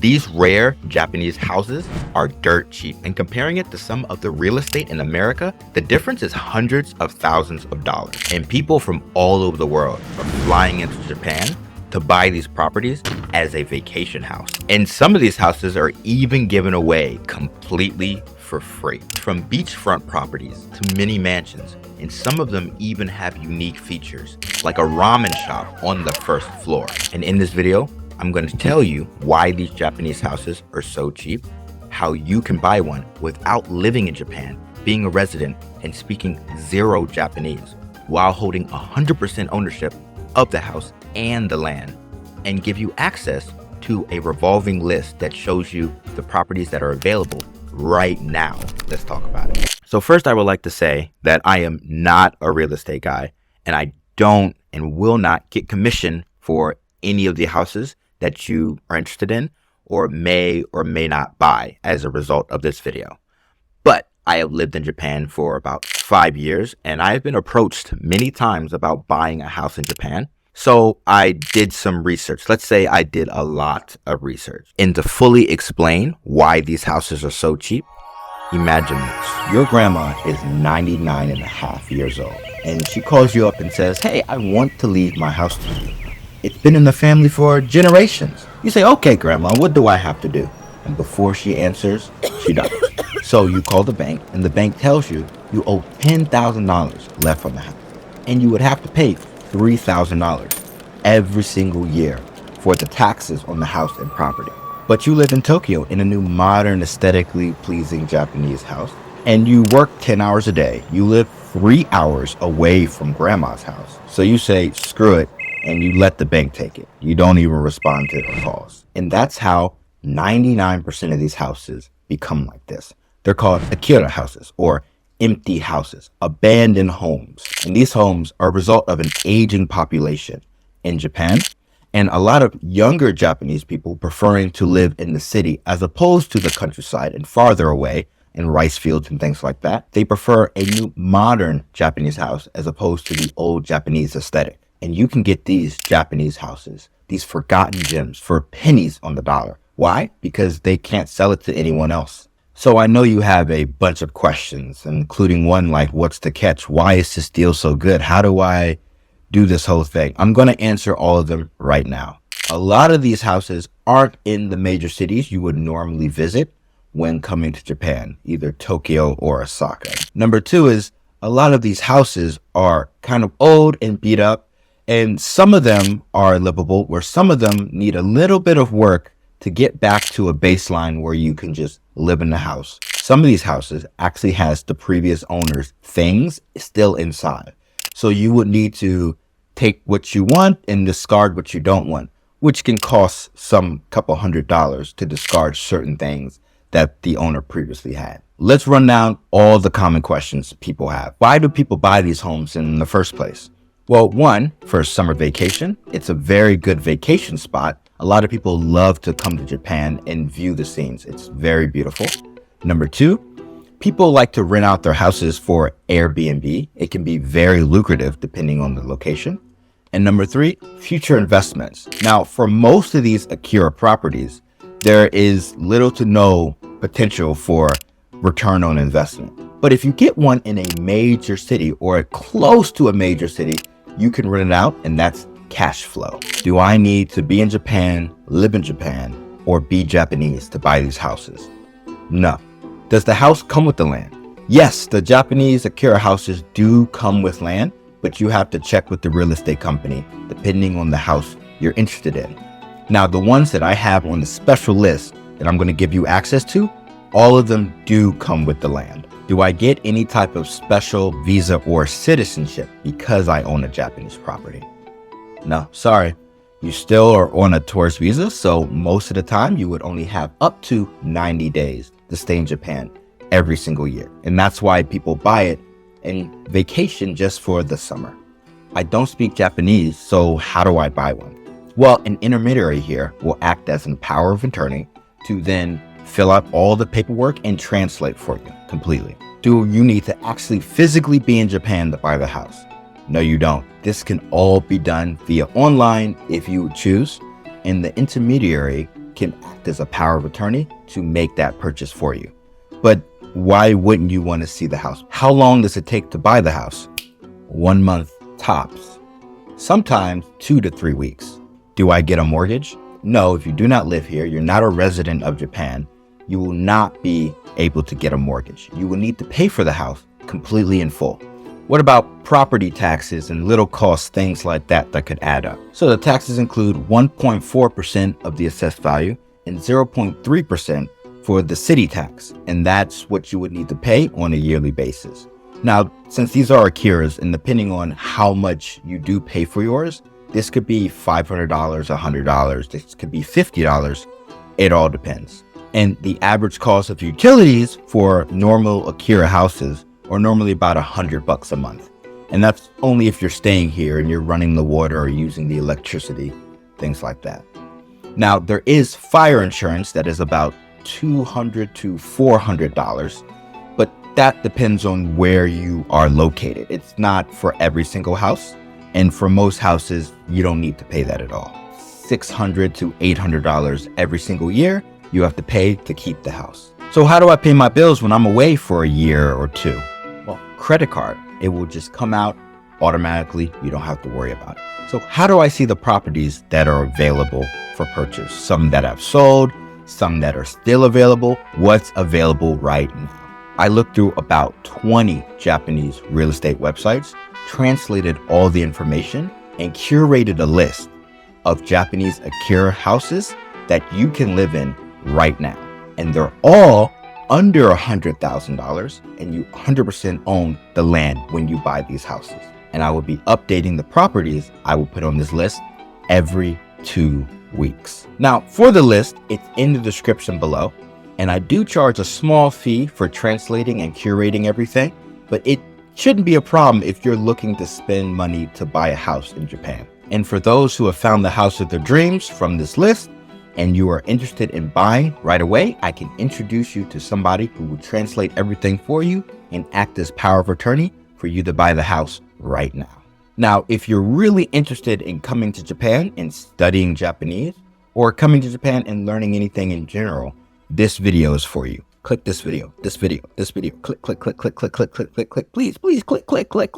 These rare Japanese houses are dirt cheap, and comparing it to some of the real estate in America, the difference is hundreds of thousands of dollars. And people from all over the world are flying into Japan to buy these properties as a vacation house. And some of these houses are even given away completely for free. From beachfront properties to mini mansions, and some of them even have unique features, like a ramen shop on the first floor. And in this video, I'm going to tell you why these Japanese houses are so cheap, how you can buy one without living in Japan, being a resident, and speaking zero Japanese, while holding 100% ownership of the house and the land, and give you access to a revolving list that shows you the properties that are available right now. Let's talk about it. So first, I would like to say that I am not a real estate guy, and I don't and will not get commission for any of the houses that you are interested in or may not buy as a result of this video. But I have lived in Japan for about 5 years, and I have been approached many times about buying a house in Japan. So I did some research. Let's say I did a lot of research. And to fully explain why these houses are so cheap, imagine this. Your grandma is 99 and a half years old, and she calls you up and says, "Hey, I want to leave my house to you. It's been in the family for generations." You say, "Okay, Grandma, what do I have to do?" And before she answers, she does. So you call the bank, and the bank tells you you owe $10,000 left on the house. And you would have to pay $3,000 every single year for the taxes on the house and property. But you live in Tokyo in a new modern, aesthetically pleasing Japanese house, and you work 10 hours a day. You live 3 hours away from Grandma's house. So you say, screw it, and you let the bank take it. You don't even respond to her calls. And that's how 99% of these houses become like this. They're called Akiya houses, or empty houses, abandoned homes. And these homes are a result of an aging population in Japan, and a lot of younger Japanese people preferring to live in the city as opposed to the countryside and farther away in rice fields and things like that. They prefer a new modern Japanese house as opposed to the old Japanese aesthetic. And you can get these Japanese houses, these forgotten gems, for pennies on the dollar. Why? Because they can't sell it to anyone else. So I know you have a bunch of questions, including one like, what's the catch? Why is this deal so good? How do I do this whole thing? I'm going to answer all of them right now. A lot of these houses aren't in the major cities you would normally visit when coming to Japan, either Tokyo or Osaka. Number two is a lot of these houses are kind of old and beat up, and some of them are livable, where some of them need a little bit of work to get back to a baseline where you can just live in the house. Some of these houses actually has the previous owner's things still inside. So you would need to take what you want and discard what you don't want, which can cost some couple $100 to discard certain things that the owner previously had. Let's run down all the common questions people have. Why do people buy these homes in the first place? Well, one, for a summer vacation. It's a very good vacation spot. A lot of people love to come to Japan and view the scenes. It's very beautiful. Number two, people like to rent out their houses for Airbnb. It can be very lucrative depending on the location. And number three, future investments. Now, for most of these Akiya properties, there is little to no potential for return on investment. But if you get one in a major city or close to a major city, you can rent it out, and that's cash flow. Do I need to be in Japan, live in Japan, or be Japanese to buy these houses? No. Does the house come with the land? Yes, the Japanese Akiya houses do come with land, but you have to check with the real estate company depending on the house you're interested in. Now, the ones that I have on the special list that I'm going to give you access to, all of them do come with the land. Do I get any type of special visa or citizenship because I own a Japanese property? No, sorry. You still are on a tourist visa, so most of the time you would only have up to 90 days to stay in Japan every single year. And that's why people buy it and vacation just for the summer. I don't speak Japanese, so how do I buy one? Well, an intermediary here will act as a power of attorney to then fill out all the paperwork and translate for you completely. Do you need to actually physically be in Japan to buy the house? No, you don't. This can all be done via online if you choose, and the intermediary can act as a power of attorney to make that purchase for you. But why wouldn't you want to see the house? How long does it take to buy the house? 1 month tops. Sometimes 2 to 3 weeks. Do I get a mortgage? No, if you do not live here, you're not a resident of Japan, you will not be able to get a mortgage. You will need to pay for the house completely in full. What about property taxes and little cost things like that could add up? So the taxes include 1.4% of the assessed value and 0.3% for the city tax. And that's what you would need to pay on a yearly basis. Now, since these are Akiyas, and depending on how much you do pay for yours, this could be $500, $100, this could be $50. It all depends. And the average cost of utilities for normal Akiya houses are normally about $100 a month. And that's only if you're staying here and you're running the water or using the electricity, things like that. Now, there is fire insurance that is about $200 to $400, but that depends on where you are located. It's not for every single house. And for most houses, you don't need to pay that at all. $600 to $800 every single year you have to pay to keep the house. So how do I pay my bills when I'm away for a year or two? Well, credit card. It will just come out automatically. You don't have to worry about it. So how do I see the properties that are available for purchase? Some that have sold, some that are still available, what's available right now. I looked through about 20 Japanese real estate websites, translated all the information, and curated a list of Japanese Akiya houses that you can live in right now. And they're all under $100,000, and you 100% own the land when you buy these houses. And I will be updating the properties I will put on this list every 2 weeks. Now, for the list, it's in the description below, and I do charge a small fee for translating and curating everything, but it shouldn't be a problem if you're looking to spend money to buy a house in Japan. And for those who have found the house of their dreams from this list, and you are interested in buying right away, I can introduce you to somebody who will translate everything for you and act as power of attorney for you to buy the house right now. Now, if you're really interested in coming to Japan and studying Japanese, or coming to Japan and learning anything in general, this video is for you. Click this video, this video, this video, click, click, click, click, click, click, click, click, click, please, please, click, click, click.